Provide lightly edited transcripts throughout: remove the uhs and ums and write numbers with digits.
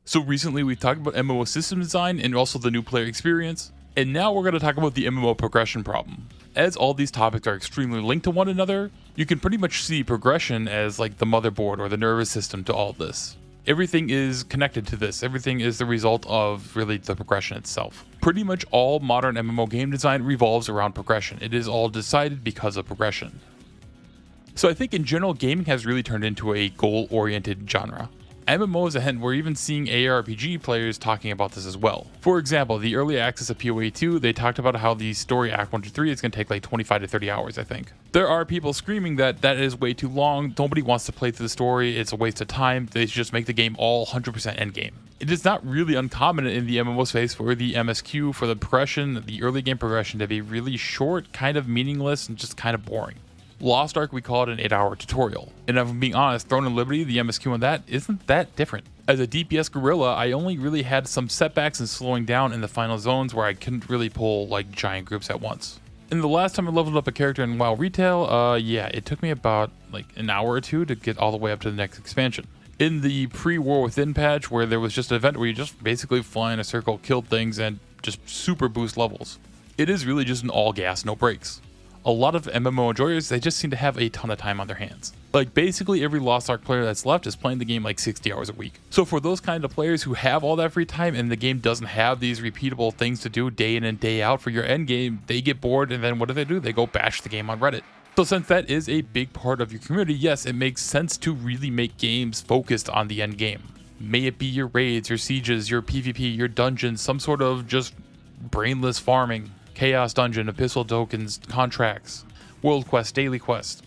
So recently we talked about MMO system design and also the new player experience, and now we're going to talk about the MMO progression problem. As all these topics are extremely linked to one another, you can pretty much see progression as like the motherboard or the nervous system to all of this. Everything is connected to this, everything is the result of really the progression itself. Pretty much all modern MMO game design revolves around progression. It is all decided because of progression. So I think in general gaming has really turned into a goal-oriented genre. MMOs ahead, we're even seeing ARPG players talking about this as well. For example, the early access of PoE 2, they talked about how the story Act 1 to 3 is going to take like 25 to 30 hours, I think. There are people screaming that that is way too long, nobody wants to play through the story, it's a waste of time, they should just make the game all 100% endgame. It is not really uncommon in the MMO space for the MSQ, for the progression, the early game progression to be really short, kind of meaningless, and just kind of boring. Lost Ark, we call it an 8-hour tutorial. And if I'm being honest, Throne of Liberty, the MSQ on that, isn't that different. As a DPS guerrilla, I only really had some setbacks and slowing down in the final zones where I couldn't really pull like giant groups at once. And the last time I leveled up a character in WoW Retail, yeah, it took me about like an hour or two to get all the way up to the next expansion. In the pre-War Within patch, where there was just an event where you just basically fly in a circle, kill things, and just super boost levels. It is really just an all gas, no brakes. A lot of MMO enjoyers, they just seem to have a ton of time on their hands. Like basically every Lost Ark player that's left is playing the game like 60 hours a week. So for those kind of players who have all that free time and the game doesn't have these repeatable things to do day in and day out for your end game, they get bored and then what do? They go bash the game on Reddit. So since that is a big part of your community, yes, it makes sense to really make games focused on the end game. May it be your raids, your sieges, your PvP, your dungeons, some sort of just brainless farming. Chaos Dungeon, Epistle Tokens, Contracts, World Quest, Daily Quest.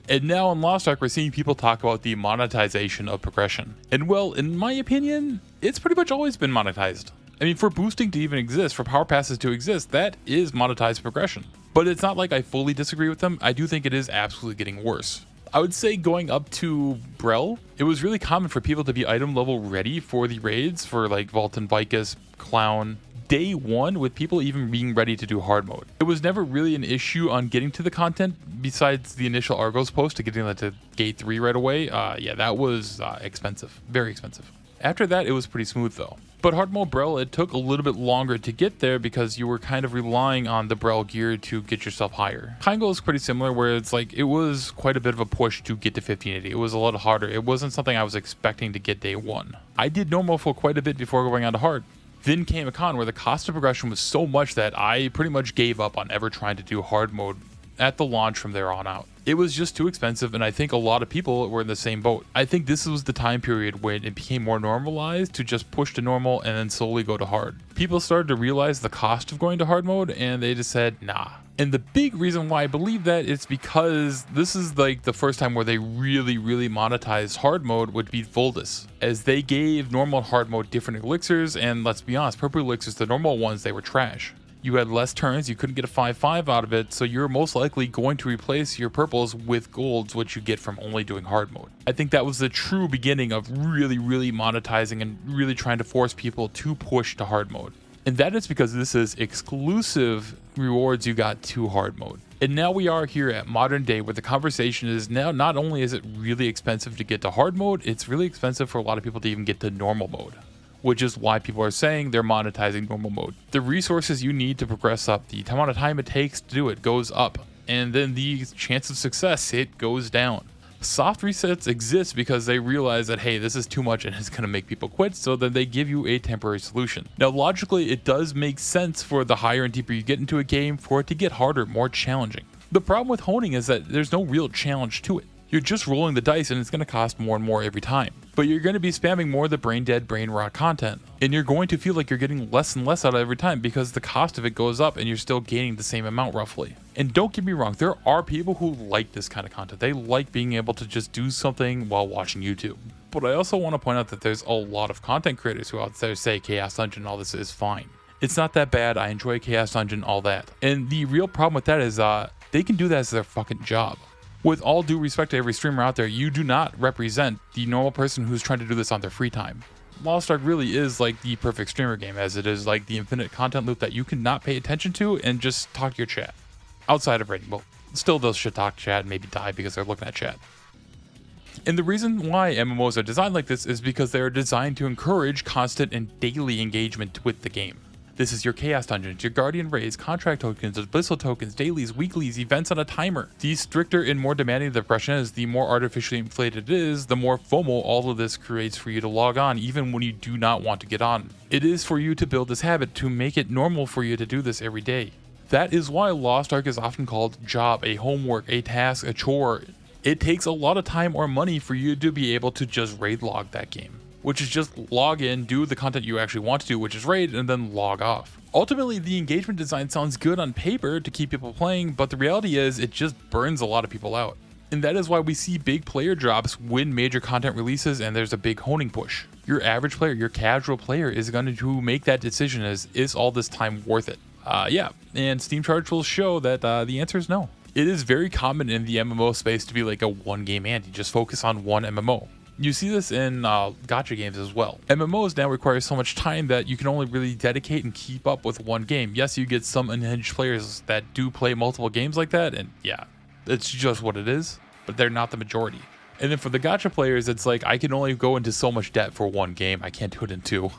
And now in Lost Ark, we're seeing people talk about the monetization of progression. And well, in my opinion, it's pretty much always been monetized. I mean, for boosting to even exist, for power passes to exist, that is monetized progression. But it's not like I fully disagree with them. I do think it is absolutely getting worse. I would say going up to Brel, it was really common for people to be item level ready for the raids for like Vulcan, Vicus, Clown, day one, with people even being ready to do hard mode. It was never really an issue on getting to the content besides the initial Argos post to getting that to gate 3 right away. Yeah, that was expensive, very expensive. After that, it was pretty smooth though. But hard mode Brel, it took a little bit longer to get there because you were kind of relying on the Brel gear to get yourself higher. Kygo is pretty similar where it's like, it was quite a bit of a push to get to 1580. It was a lot harder. It wasn't something I was expecting to get day one. I did normal for quite a bit before going on to hard. Then came a con where the cost of progression was so much that I pretty much gave up on ever trying to do hard mode at the launch from there on out. It was just too expensive, and I think a lot of people were in the same boat. I think this was the time period when it became more normalized to just push to normal and then slowly go to hard. People started to realize the cost of going to hard mode, and they just said, nah. And the big reason why I believe that is because this is like the first time where they really monetized hard mode would be Voldus, as they gave normal and hard mode different elixirs, and let's be honest, purple elixirs, the normal ones, they were trash. You had less turns, you couldn't get a 5-5 out of it, so you're most likely going to replace your purples with golds, which you get from only doing hard mode. I think that was the true beginning of really monetizing and really trying to force people to push to hard mode. And that is because this is exclusive rewards you got to hard mode. And now we are here at modern day where the conversation is now not only is it really expensive to get to hard mode, it's really expensive for a lot of people to even get to normal mode. Which is why people are saying they're monetizing normal mode. The resources you need to progress up, the amount of time it takes to do it goes up, and then the chance of success, it goes down. Soft resets exist because they realize that, hey, this is too much and it's going to make people quit, so then they give you a temporary solution. Now, logically, it does make sense for the higher and deeper you get into a game for it to get harder, more challenging. The problem with honing is that there's no real challenge to it. You're just rolling the dice and it's going to cost more and more every time. But you're going to be spamming more of the brain dead, brain rot content. And you're going to feel like you're getting less and less out of every time because the cost of it goes up and you're still gaining the same amount roughly. And don't get me wrong, there are people who like this kind of content. They like being able to just do something while watching YouTube. But I also want to point out that there's a lot of content creators who out there say Chaos Dungeon and all this is fine. It's not that bad. I enjoy Chaos Dungeon, all that. And the real problem with that is they can do that as their fucking job. With all due respect to every streamer out there, you do not represent the normal person who's trying to do this on their free time. Lost Ark really is like the perfect streamer game, as it is like the infinite content loop that you cannot pay attention to and just talk to your chat. Outside of raiding, well, still those should talk to chat and maybe die because they're looking at chat. And the reason why MMOs are designed like this is because they are designed to encourage constant and daily engagement with the game. This is your Chaos Dungeons, your Guardian Raids, contract tokens, Blissful tokens, dailies, weeklies, events on a timer. The stricter and more demanding the progression is, the more artificially inflated it is, the more FOMO all of this creates for you to log on even when you do not want to get on. It is for you to build this habit to make it normal for you to do this every day. That is why Lost Ark is often called a job, a homework, a task, a chore. It takes a lot of time or money for you to be able to just raid log that game, which is just log in, do the content you actually want to do, which is raid, and then log off. Ultimately, the engagement design sounds good on paper to keep people playing, but the reality is it just burns a lot of people out. And that is why we see big player drops when major content releases and there's a big honing push. Your average player, your casual player is going to make that decision as, is all this time worth it? Yeah, and Steam charts will show that the answer is no. It is very common in the MMO space to be like a one game ante, just focus on one MMO. You see this in gacha games as well. MMOs now require so much time that you can only really dedicate and keep up with one game. Yes, you get some unhinged players that do play multiple games like that, and yeah, it's just what it is, but they're not the majority. And then for the gacha players, it's like, I can only go into so much debt for one game, I can't do it in two.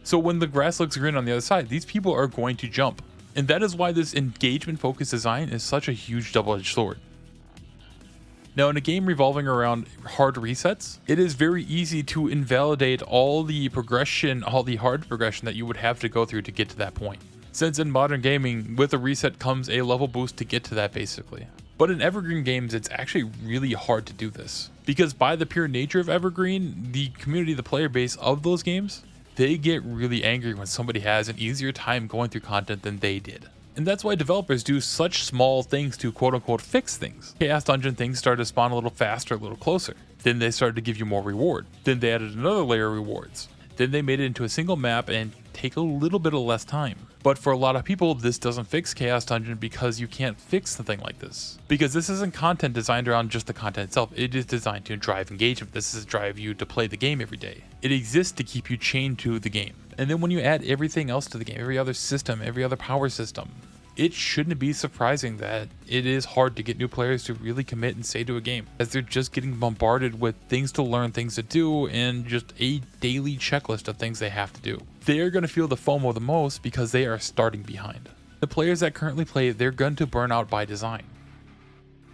So when the grass looks green on the other side, these people are going to jump. And that is why this engagement focused design is such a huge double-edged sword. Now, in a game revolving around hard resets, it is very easy to invalidate all the progression, all the hard progression that you would have to go through to get to that point. Since in modern gaming, with a reset comes a level boost to get to that basically. But in evergreen games, it's actually really hard to do this. Because by the pure nature of evergreen, the community, the player base of those games, they get really angry when somebody has an easier time going through content than they did. And that's why developers do such small things to quote unquote fix things. Chaos Dungeon things started to spawn a little faster, a little closer. Then they started to give you more reward. Then they added another layer of rewards. Then they made it into a single map and take a little bit of less time. But for a lot of people, this doesn't fix Chaos Dungeon because you can't fix something like this. Because this isn't content designed around just the content itself. It is designed to drive engagement. This is to drive you to play the game every day. It exists to keep you chained to the game. And then when you add everything else to the game, every other system, every other power system, it shouldn't be surprising that it is hard to get new players to really commit and stay to a game, as they're just getting bombarded with things to learn, things to do, and just a daily checklist of things they have to do. They're going to feel the FOMO the most because they are starting behind. The players that currently play, they're going to burn out by design.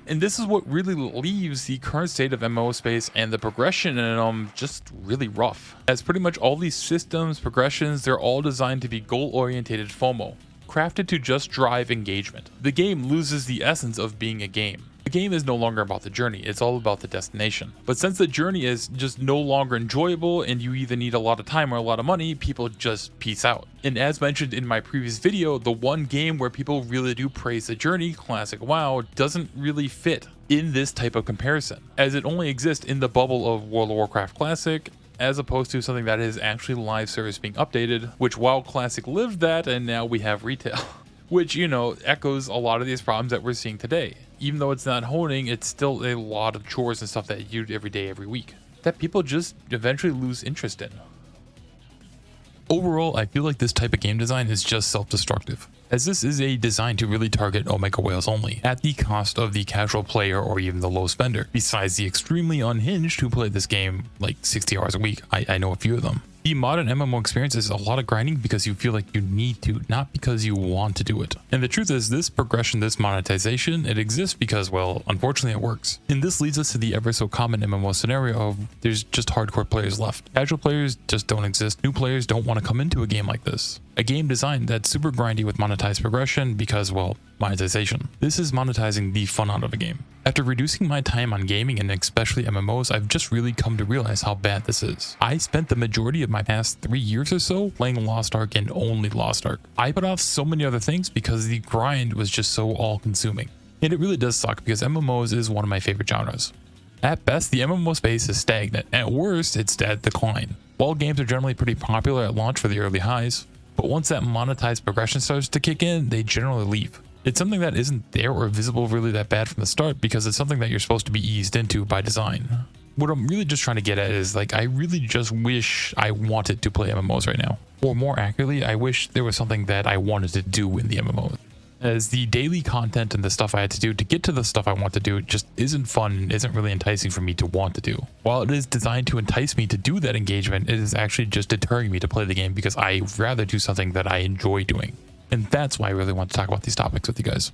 And this is what really leaves the current state of MMO space and the progression in them just really rough. As pretty much all these systems, progressions, they're all designed to be goal-oriented FOMO, crafted to just drive engagement. The game loses the essence of being a game. The game is no longer about the journey, it's all about the destination. But since the journey is just no longer enjoyable and you either need a lot of time or a lot of money, people just peace out. And as mentioned in my previous video, the one game where people really do praise the journey, Classic WoW, doesn't really fit in this type of comparison, as it only exists in the bubble of World of Warcraft Classic, as opposed to something that is actually live service being updated, which WoW Classic lived that, and now we have retail. Which, you know, echoes a lot of these problems that we're seeing today. Even though it's not honing, it's still a lot of chores and stuff that you do every day, every week, that people just eventually lose interest in. Overall, I feel like this type of game design is just self-destructive, as this is a design to really target Omega whales only, at the cost of the casual player or even the low spender, besides the extremely unhinged who play this game like 60 hours a week. I know a few of them. The modern MMO experience is a lot of grinding because you feel like you need to, not because you want to do it. And the truth is, this progression, this monetization, it exists because, well, unfortunately it works. And this leads us to the ever so common MMO scenario of there's just hardcore players left. Casual players just don't exist. New players don't want to come into a game like this. A game designed that's super grindy with monetized progression because, well, monetization. This is monetizing the fun out of a game. After reducing my time on gaming and especially MMOs, I've just really come to realize how bad this is. I spent the majority of my past 3 years or so playing Lost Ark and only Lost Ark. I put off so many other things because the grind was just so all-consuming. And it really does suck because MMOs is one of my favorite genres. At best, the MMO space is stagnant. At worst, it's at decline. While games are generally pretty popular at launch for the early highs, but once that monetized progression starts to kick in, they generally leave. It's something that isn't there or visible really that bad from the start because it's something that you're supposed to be eased into by design. What I'm really just trying to get at is, like, I really just wish I wanted to play MMOs right now. Or more accurately, I wish there was something that I wanted to do in the MMOs. as the daily content and the stuff I had to do to get to the stuff I want to do just isn't fun and isn't really enticing for me to want to do. While it is designed to entice me to do that engagement, it is actually just deterring me to play the game because I'd rather do something that I enjoy doing. And that's why I really want to talk about these topics with you guys.